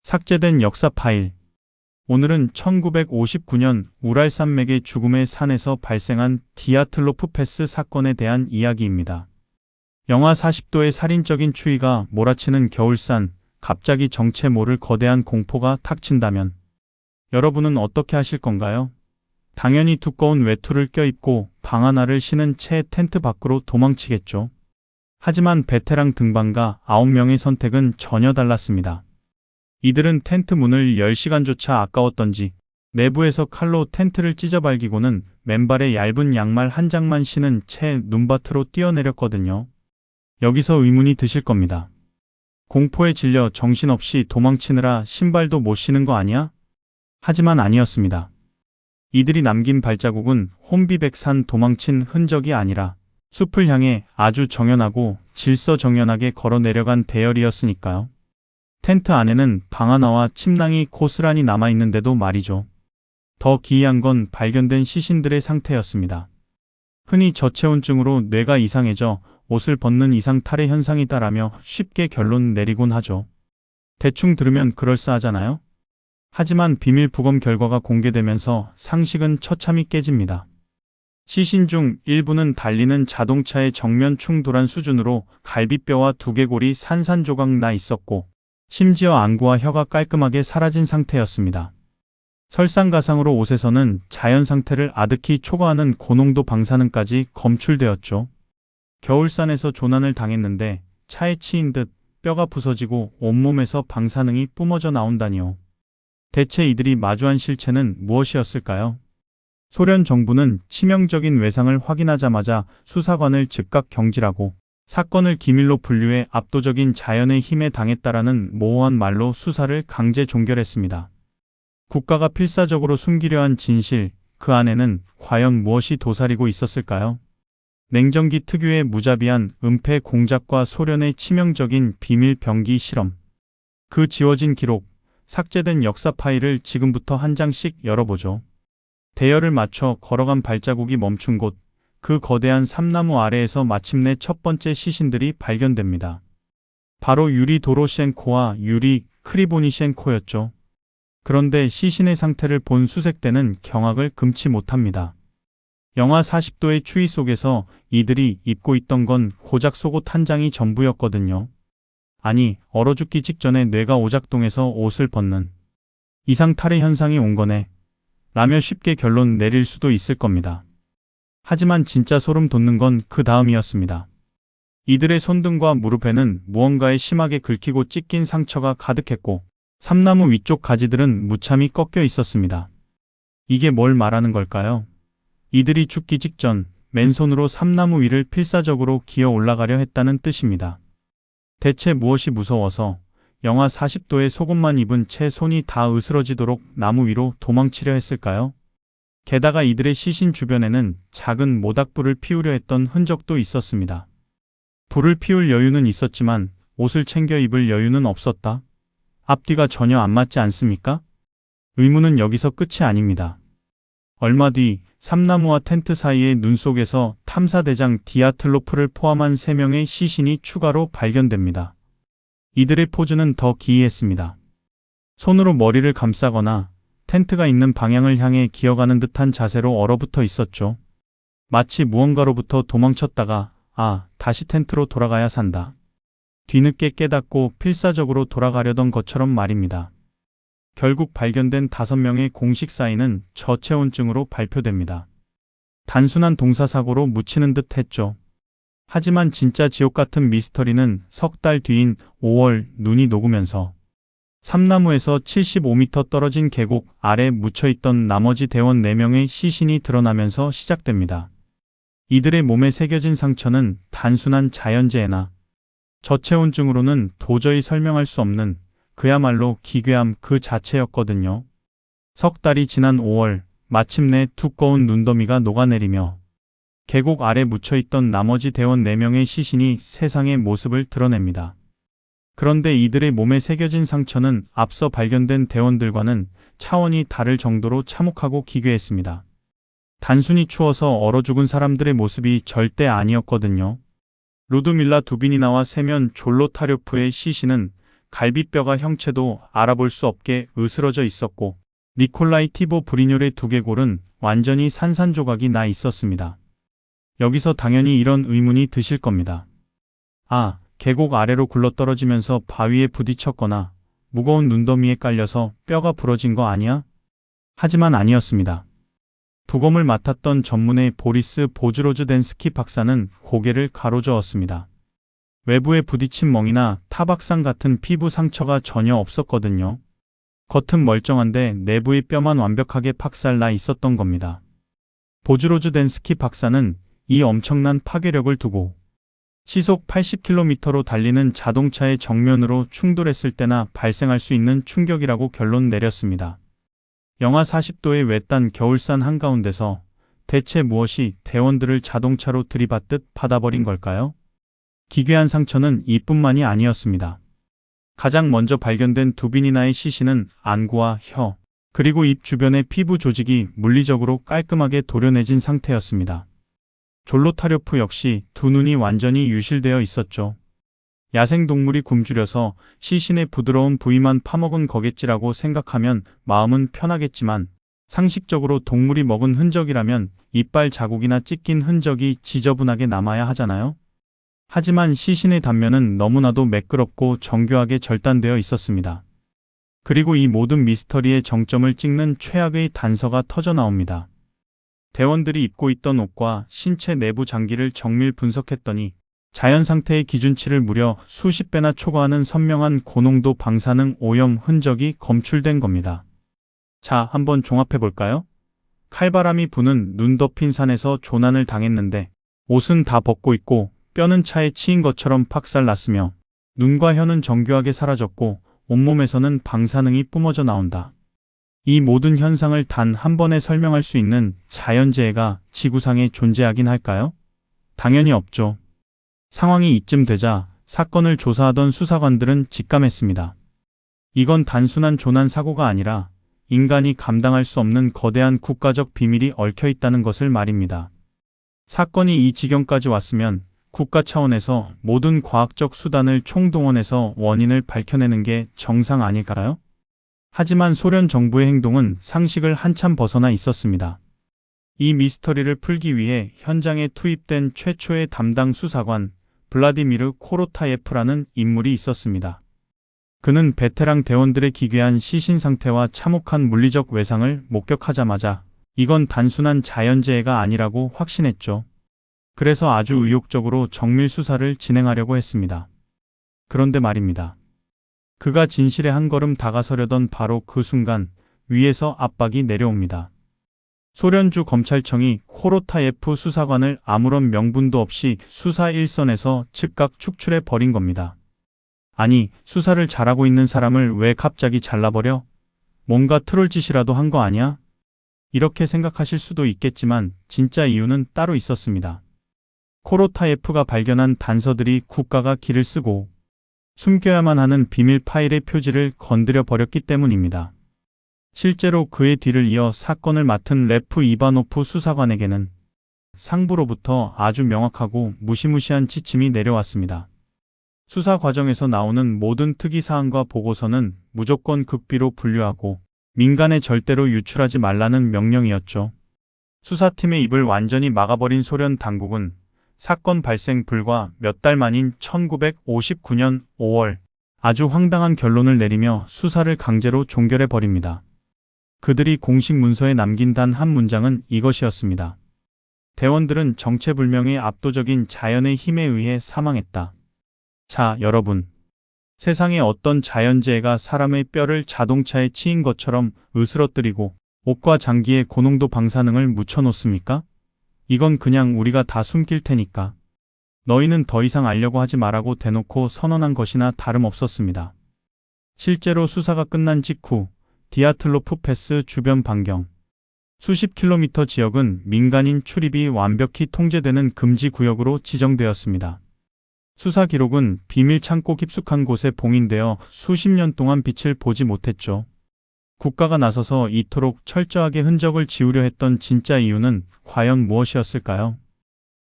삭제된 역사 파일. 오늘은 1959년 우랄 산맥의 죽음의 산에서 발생한 디아틀로프 패스 사건에 대한 이야기입니다. 영하 40도의 살인적인 추위가 몰아치는 겨울산, 갑자기 정체 모를 거대한 공포가 탁친다면 여러분은 어떻게 하실 건가요? 당연히 두꺼운 외투를 껴입고 방 하나를 신은 채 텐트 밖으로 도망치겠죠. 하지만 베테랑 등반가 9명의 선택은 전혀 달랐습니다. 이들은 텐트 문을 열 시간조차 아까웠던지 내부에서 칼로 텐트를 찢어발기고는 맨발에 얇은 양말 한 장만 신은 채 눈밭으로 뛰어내렸거든요. 여기서 의문이 드실 겁니다. 공포에 질려 정신없이 도망치느라 신발도 못 신은 거 아니야? 하지만 아니었습니다. 이들이 남긴 발자국은 혼비백산 도망친 흔적이 아니라 숲을 향해 아주 정연하고 질서정연하게 걸어 내려간 대열이었으니까요. 텐트 안에는 방 하나와 침낭이 고스란히 남아있는데도 말이죠. 더 기이한 건 발견된 시신들의 상태였습니다. 흔히 저체온증으로 뇌가 이상해져 옷을 벗는 이상 탈의 현상이다라며 쉽게 결론 내리곤 하죠. 대충 들으면 그럴싸하잖아요? 하지만 비밀 부검 결과가 공개되면서 상식은 처참히 깨집니다. 시신 중 일부는 달리는 자동차의 정면 충돌한 수준으로 갈비뼈와 두개골이 산산조각 나 있었고 심지어 안구와 혀가 깔끔하게 사라진 상태였습니다. 설상가상으로 옷에서는 자연 상태를 아득히 초과하는 고농도 방사능까지 검출되었죠. 겨울산에서 조난을 당했는데 차에 치인 듯 뼈가 부서지고 온몸에서 방사능이 뿜어져 나온다니요. 대체 이들이 마주한 실체는 무엇이었을까요? 소련 정부는 치명적인 외상을 확인하자마자 수사관을 즉각 경질하고 사건을 기밀로 분류해 압도적인 자연의 힘에 당했다라는 모호한 말로 수사를 강제 종결했습니다. 국가가 필사적으로 숨기려 한 진실, 그 안에는 과연 무엇이 도사리고 있었을까요? 냉전기 특유의 무자비한 은폐 공작과 소련의 치명적인 비밀 병기 실험. 그 지워진 기록, 삭제된 역사 파일을 지금부터 한 장씩 열어보죠. 대열을 맞춰 걸어간 발자국이 멈춘 곳, 그 거대한 삼나무 아래에서 마침내 첫 번째 시신들이 발견됩니다. 바로 유리 도로셴코와 유리 크리보니셴코였죠. 그런데 시신의 상태를 본 수색대는 경악을 금치 못합니다. 영하 40도의 추위 속에서 이들이 입고 있던 건 고작 속옷 한 장이 전부였거든요. 아니, 얼어 죽기 직전에 뇌가 오작동해서 옷을 벗는 이상 탈의 현상이 온 거네 라며 쉽게 결론 내릴 수도 있을 겁니다. 하지만 진짜 소름 돋는 건 그 다음이었습니다. 이들의 손등과 무릎에는 무언가에 심하게 긁히고 찢긴 상처가 가득했고 삼나무 위쪽 가지들은 무참히 꺾여 있었습니다. 이게 뭘 말하는 걸까요? 이들이 죽기 직전 맨손으로 삼나무 위를 필사적으로 기어 올라가려 했다는 뜻입니다. 대체 무엇이 무서워서 영하 40도의 속옷만 입은 채 손이 다 으스러지도록 나무 위로 도망치려 했을까요? 게다가 이들의 시신 주변에는 작은 모닥불을 피우려 했던 흔적도 있었습니다. 불을 피울 여유는 있었지만 옷을 챙겨 입을 여유는 없었다. 앞뒤가 전혀 안 맞지 않습니까? 의문은 여기서 끝이 아닙니다. 얼마 뒤 삼나무와 텐트 사이의 눈 속에서 탐사대장 디아틀로프를 포함한 3명의 시신이 추가로 발견됩니다. 이들의 포즈는 더 기이했습니다. 손으로 머리를 감싸거나 텐트가 있는 방향을 향해 기어가는 듯한 자세로 얼어붙어 있었죠. 마치 무언가로부터 도망쳤다가 다시 텐트로 돌아가야 산다. 뒤늦게 깨닫고 필사적으로 돌아가려던 것처럼 말입니다. 결국 발견된 5명의 공식 사인은 저체온증으로 발표됩니다. 단순한 동사사고로 묻히는 듯 했죠. 하지만 진짜 지옥 같은 미스터리는 석 달 뒤인 5월 눈이 녹으면서 삼나무에서 75m 떨어진 계곡 아래 묻혀있던 나머지 대원 4명의 시신이 드러나면서 시작됩니다. 이들의 몸에 새겨진 상처는 단순한 자연재해나 저체온증으로는 도저히 설명할 수 없는 그야말로 기괴함 그 자체였거든요. 석 달이 지난 5월 마침내 두꺼운 눈더미가 녹아내리며 계곡 아래 묻혀있던 나머지 대원 4명의 시신이 세상의 모습을 드러냅니다. 그런데 이들의 몸에 새겨진 상처는 앞서 발견된 대원들과는 차원이 다를 정도로 참혹하고 기괴했습니다. 단순히 추워서 얼어 죽은 사람들의 모습이 절대 아니었거든요. 루드밀라 두비니나와 세면 졸로타료프의 시신은 갈비뼈가 형체도 알아볼 수 없게 으스러져 있었고 니콜라이 티보 브리뇰의 두개골은 완전히 산산조각이 나 있었습니다. 여기서 당연히 이런 의문이 드실 겁니다. 아, 계곡 아래로 굴러떨어지면서 바위에 부딪혔거나 무거운 눈더미에 깔려서 뼈가 부러진 거 아니야? 하지만 아니었습니다. 부검을 맡았던 전문의 보리스 보즈로즈덴스키 박사는 고개를 가로저었습니다. 외부에 부딪힌 멍이나 타박상 같은 피부 상처가 전혀 없었거든요. 겉은 멀쩡한데 내부의 뼈만 완벽하게 박살나 있었던 겁니다. 보즈로즈덴스키 박사는 이 엄청난 파괴력을 두고 시속 80km로 달리는 자동차의 정면으로 충돌했을 때나 발생할 수 있는 충격이라고 결론 내렸습니다. 영하 40도의 외딴 겨울산 한가운데서 대체 무엇이 대원들을 자동차로 들이받듯 받아버린 걸까요? 기괴한 상처는 이뿐만이 아니었습니다. 가장 먼저 발견된 두빈이나의 시신은 안구와 혀, 그리고 입 주변의 피부 조직이 물리적으로 깔끔하게 도려내진 상태였습니다. 졸로타료프 역시 두 눈이 완전히 유실되어 있었죠. 야생동물이 굶주려서 시신의 부드러운 부위만 파먹은 거겠지라고 생각하면 마음은 편하겠지만 상식적으로 동물이 먹은 흔적이라면 이빨 자국이나 찢긴 흔적이 지저분하게 남아야 하잖아요. 하지만 시신의 단면은 너무나도 매끄럽고 정교하게 절단되어 있었습니다. 그리고 이 모든 미스터리의 정점을 찍는 최악의 단서가 터져 나옵니다. 대원들이 입고 있던 옷과 신체 내부 장기를 정밀 분석했더니 자연 상태의 기준치를 무려 수십 배나 초과하는 선명한 고농도 방사능 오염 흔적이 검출된 겁니다. 자, 한번 종합해 볼까요? 칼바람이 부는 눈 덮인 산에서 조난을 당했는데 옷은 다 벗고 있고 뼈는 차에 치인 것처럼 박살났으며 눈과 혀는 정교하게 사라졌고 온몸에서는 방사능이 뿜어져 나온다. 이 모든 현상을 단 한 번에 설명할 수 있는 자연재해가 지구상에 존재하긴 할까요? 당연히 없죠. 상황이 이쯤 되자 사건을 조사하던 수사관들은 직감했습니다. 이건 단순한 조난 사고가 아니라 인간이 감당할 수 없는 거대한 국가적 비밀이 얽혀 있다는 것을 말입니다. 사건이 이 지경까지 왔으면 국가 차원에서 모든 과학적 수단을 총동원해서 원인을 밝혀내는 게 정상 아닐까요? 하지만 소련 정부의 행동은 상식을 한참 벗어나 있었습니다. 이 미스터리를 풀기 위해 현장에 투입된 최초의 담당 수사관 블라디미르 코로타예프라는 인물이 있었습니다. 그는 베테랑 대원들의 기괴한 시신 상태와 참혹한 물리적 외상을 목격하자마자 이건 단순한 자연재해가 아니라고 확신했죠. 그래서 아주 의욕적으로 정밀 수사를 진행하려고 했습니다. 그런데 말입니다. 그가 진실에 한 걸음 다가서려던 바로 그 순간 위에서 압박이 내려옵니다. 소련주 검찰청이 코로타예프 수사관을 아무런 명분도 없이 수사 일선에서 즉각 축출해 버린 겁니다. 아니, 수사를 잘하고 있는 사람을 왜 갑자기 잘라버려? 뭔가 트롤짓이라도 한 거 아니야? 이렇게 생각하실 수도 있겠지만 진짜 이유는 따로 있었습니다. 코로타예프가 발견한 단서들이 국가가 기를 쓰고 숨겨야만 하는 비밀 파일의 표지를 건드려 버렸기 때문입니다. 실제로 그의 뒤를 이어 사건을 맡은 레프 이바노프 수사관에게는 상부로부터 아주 명확하고 무시무시한 지침이 내려왔습니다. 수사 과정에서 나오는 모든 특이사항과 보고서는 무조건 극비로 분류하고 민간에 절대로 유출하지 말라는 명령이었죠. 수사팀의 입을 완전히 막아버린 소련 당국은 사건 발생 불과 몇 달 만인 1959년 5월 아주 황당한 결론을 내리며 수사를 강제로 종결해버립니다. 그들이 공식 문서에 남긴 단 한 문장은 이것이었습니다. 대원들은 정체불명의 압도적인 자연의 힘에 의해 사망했다. 자, 여러분. 세상에 어떤 자연재해가 사람의 뼈를 자동차에 치인 것처럼 으스러뜨리고 옷과 장기에 고농도 방사능을 묻혀놓습니까? 이건 그냥 우리가 다 숨길 테니까. 너희는 더 이상 알려고 하지 말라고 대놓고 선언한 것이나 다름없었습니다. 실제로 수사가 끝난 직후 디아틀로프 패스 주변 반경 수십 킬로미터 지역은 민간인 출입이 완벽히 통제되는 금지 구역으로 지정되었습니다. 수사 기록은 비밀 창고 깊숙한 곳에 봉인되어 수십 년 동안 빛을 보지 못했죠. 국가가 나서서 이토록 철저하게 흔적을 지우려 했던 진짜 이유는 과연 무엇이었을까요?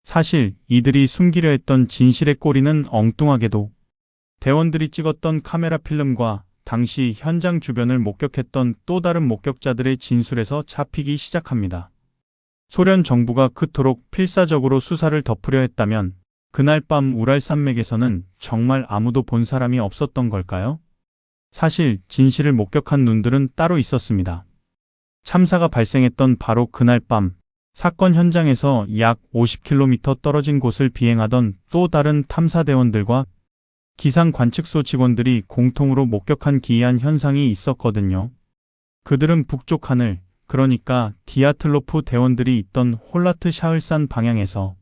사실 이들이 숨기려 했던 진실의 꼬리는 엉뚱하게도 대원들이 찍었던 카메라 필름과 당시 현장 주변을 목격했던 또 다른 목격자들의 진술에서 잡히기 시작합니다. 소련 정부가 그토록 필사적으로 수사를 덮으려 했다면 그날 밤 우랄 산맥에서는 정말 아무도 본 사람이 없었던 걸까요? 사실 진실을 목격한 눈들은 따로 있었습니다. 참사가 발생했던 바로 그날 밤 사건 현장에서 약 50km 떨어진 곳을 비행하던 또 다른 탐사대원들과 기상 관측소 직원들이 공통으로 목격한 기이한 현상이 있었거든요. 그들은 북쪽 하늘, 그러니까 디아틀로프 대원들이 있던 홀라트 샤흘산 방향에서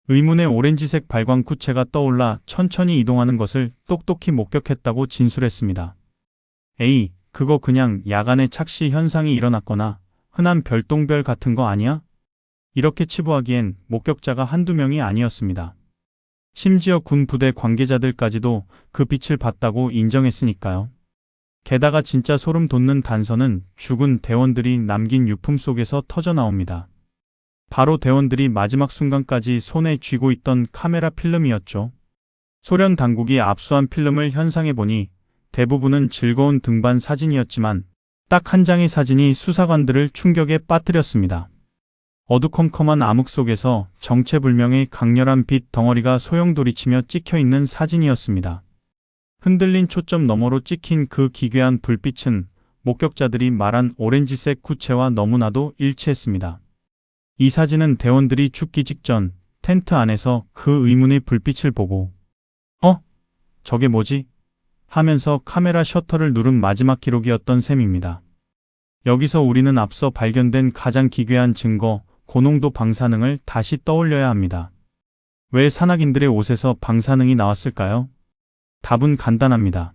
의문의 오렌지색 발광 구체가 떠올라 천천히 이동하는 것을 똑똑히 목격했다고 진술했습니다. 에이, 그거 그냥 야간에 착시 현상이 일어났거나 흔한 별똥별 같은 거 아니야? 이렇게 치부하기엔 목격자가 한두 명이 아니었습니다. 심지어 군 부대 관계자들까지도 그 빛을 봤다고 인정했으니까요. 게다가 진짜 소름 돋는 단서는 죽은 대원들이 남긴 유품 속에서 터져 나옵니다. 바로 대원들이 마지막 순간까지 손에 쥐고 있던 카메라 필름이었죠. 소련 당국이 압수한 필름을 현상해보니 대부분은 즐거운 등반 사진이었지만 딱 한 장의 사진이 수사관들을 충격에 빠뜨렸습니다. 어두컴컴한 암흑 속에서 정체불명의 강렬한 빛 덩어리가 소용돌이치며 찍혀있는 사진이었습니다. 흔들린 초점 너머로 찍힌 그 기괴한 불빛은 목격자들이 말한 오렌지색 구체와 너무나도 일치했습니다. 이 사진은 대원들이 죽기 직전 텐트 안에서 그 의문의 불빛을 보고 저게 뭐지? 하면서 카메라 셔터를 누른 마지막 기록이었던 셈입니다. 여기서 우리는 앞서 발견된 가장 기괴한 증거, 고농도 방사능을 다시 떠올려야 합니다. 왜 산악인들의 옷에서 방사능이 나왔을까요? 답은 간단합니다.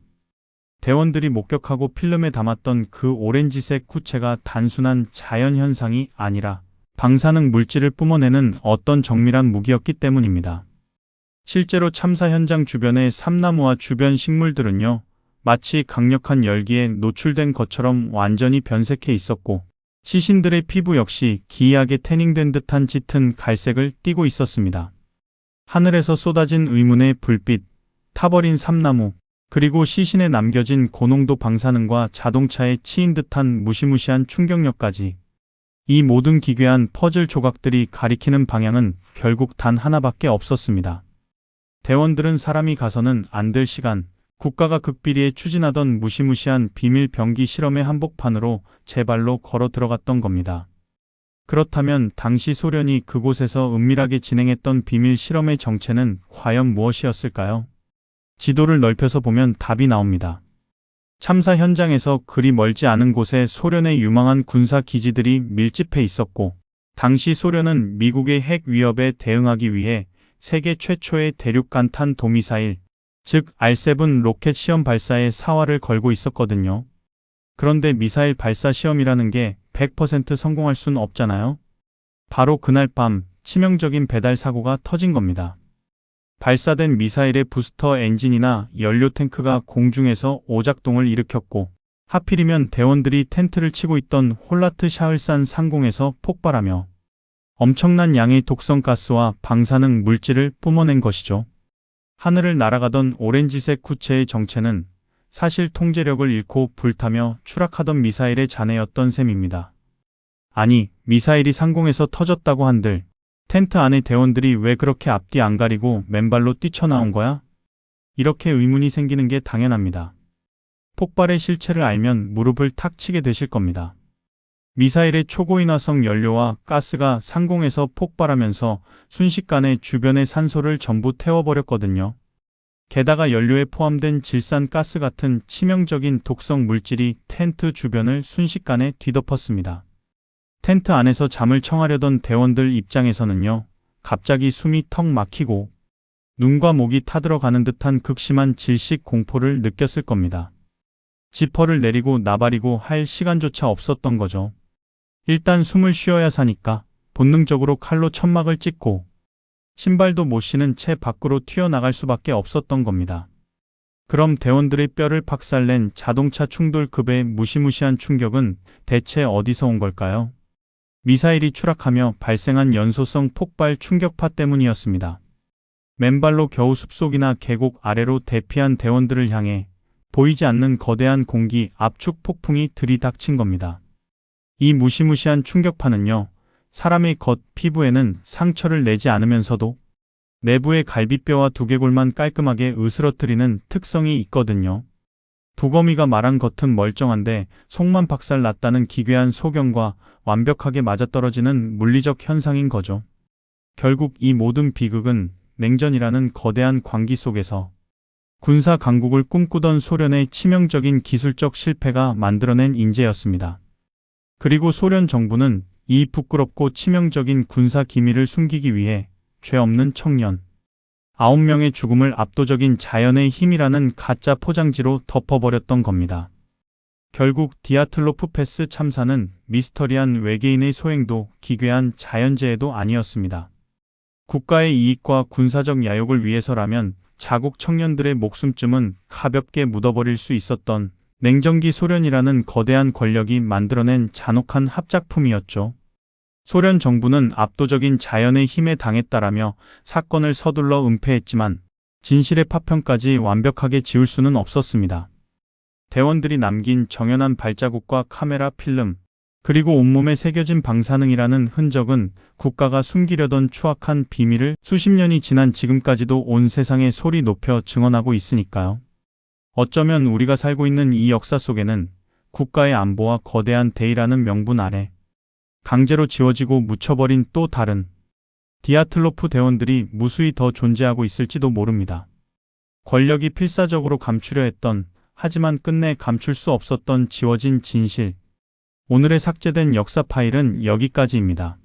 대원들이 목격하고 필름에 담았던 그 오렌지색 구체가 단순한 자연현상이 아니라 방사능 물질을 뿜어내는 어떤 정밀한 무기였기 때문입니다. 실제로 참사 현장 주변의 삼나무와 주변 식물들은요, 마치 강력한 열기에 노출된 것처럼 완전히 변색해 있었고, 시신들의 피부 역시 기이하게 태닝된 듯한 짙은 갈색을 띠고 있었습니다. 하늘에서 쏟아진 의문의 불빛, 타버린 삼나무, 그리고 시신에 남겨진 고농도 방사능과 자동차에 치인 듯한 무시무시한 충격력까지 이 모든 기괴한 퍼즐 조각들이 가리키는 방향은 결국 단 하나밖에 없었습니다. 대원들은 사람이 가서는 안 될 시간, 국가가 극비리에 추진하던 무시무시한 비밀 병기 실험의 한복판으로 제 발로 걸어 들어갔던 겁니다. 그렇다면 당시 소련이 그곳에서 은밀하게 진행했던 비밀 실험의 정체는 과연 무엇이었을까요? 지도를 넓혀서 보면 답이 나옵니다. 참사 현장에서 그리 멀지 않은 곳에 소련의 유망한 군사 기지들이 밀집해 있었고, 당시 소련은 미국의 핵 위협에 대응하기 위해 세계 최초의 대륙간 탄도미사일, 즉 R7 로켓 시험 발사에 사활을 걸고 있었거든요. 그런데 미사일 발사 시험이라는 게 100% 성공할 순 없잖아요. 바로 그날 밤 치명적인 배달 사고가 터진 겁니다. 발사된 미사일의 부스터 엔진이나 연료 탱크가 공중에서 오작동을 일으켰고, 하필이면 대원들이 텐트를 치고 있던 홀라트 샤흘산 상공에서 폭발하며 엄청난 양의 독성 가스와 방사능 물질을 뿜어낸 것이죠. 하늘을 날아가던 오렌지색 구체의 정체는 사실 통제력을 잃고 불타며 추락하던 미사일의 잔해였던 셈입니다. 아니, 미사일이 상공에서 터졌다고 한들 텐트 안의 대원들이 왜 그렇게 앞뒤 안 가리고 맨발로 뛰쳐나온 거야? 이렇게 의문이 생기는 게 당연합니다. 폭발의 실체를 알면 무릎을 탁 치게 되실 겁니다. 미사일의 초고인화성 연료와 가스가 상공에서 폭발하면서 순식간에 주변의 산소를 전부 태워버렸거든요. 게다가 연료에 포함된 질산가스 같은 치명적인 독성 물질이 텐트 주변을 순식간에 뒤덮었습니다. 텐트 안에서 잠을 청하려던 대원들 입장에서는요, 갑자기 숨이 턱 막히고 눈과 목이 타들어가는 듯한 극심한 질식 공포를 느꼈을 겁니다. 지퍼를 내리고 나발이고 할 시간조차 없었던 거죠. 일단 숨을 쉬어야 사니까 본능적으로 칼로 천막을 찍고 신발도 못 신은 채 밖으로 튀어나갈 수밖에 없었던 겁니다. 그럼 대원들의 뼈를 박살낸 자동차 충돌급의 무시무시한 충격은 대체 어디서 온 걸까요? 미사일이 추락하며 발생한 연소성 폭발 충격파 때문이었습니다. 맨발로 겨우 숲속이나 계곡 아래로 대피한 대원들을 향해 보이지 않는 거대한 공기 압축 폭풍이 들이닥친 겁니다. 이 무시무시한 충격파는요, 사람의 겉 피부에는 상처를 내지 않으면서도 내부의 갈비뼈와 두개골만 깔끔하게 으스러뜨리는 특성이 있거든요. 두거미가 말한 겉은 멀쩡한데 속만 박살 났다는 기괴한 소견과 완벽하게 맞아떨어지는 물리적 현상인 거죠. 결국 이 모든 비극은 냉전이라는 거대한 광기 속에서 군사 강국을 꿈꾸던 소련의 치명적인 기술적 실패가 만들어낸 인재였습니다. 그리고 소련 정부는 이 부끄럽고 치명적인 군사 기밀을 숨기기 위해 죄 없는 청년 9명의 죽음을 압도적인 자연의 힘이라는 가짜 포장지로 덮어버렸던 겁니다. 결국 디아틀로프 패스 참사는 미스터리한 외계인의 소행도 기괴한 자연재해도 아니었습니다. 국가의 이익과 군사적 야욕을 위해서라면 자국 청년들의 목숨쯤은 가볍게 묻어버릴 수 있었던 냉전기 소련이라는 거대한 권력이 만들어낸 잔혹한 합작품이었죠. 소련 정부는 압도적인 자연의 힘에 당했다라며 사건을 서둘러 은폐했지만 진실의 파편까지 완벽하게 지울 수는 없었습니다. 대원들이 남긴 정연한 발자국과 카메라 필름, 그리고 온몸에 새겨진 방사능이라는 흔적은 국가가 숨기려던 추악한 비밀을 수십 년이 지난 지금까지도 온 세상에 소리 높여 증언하고 있으니까요. 어쩌면 우리가 살고 있는 이 역사 속에는 국가의 안보와 거대한 대의라는 명분 아래 강제로 지워지고 묻혀버린 또 다른 디아틀로프 대원들이 무수히 더 존재하고 있을지도 모릅니다. 권력이 필사적으로 감추려 했던, 하지만 끝내 감출 수 없었던 지워진 진실. 오늘의 삭제된 역사 파일은 여기까지입니다.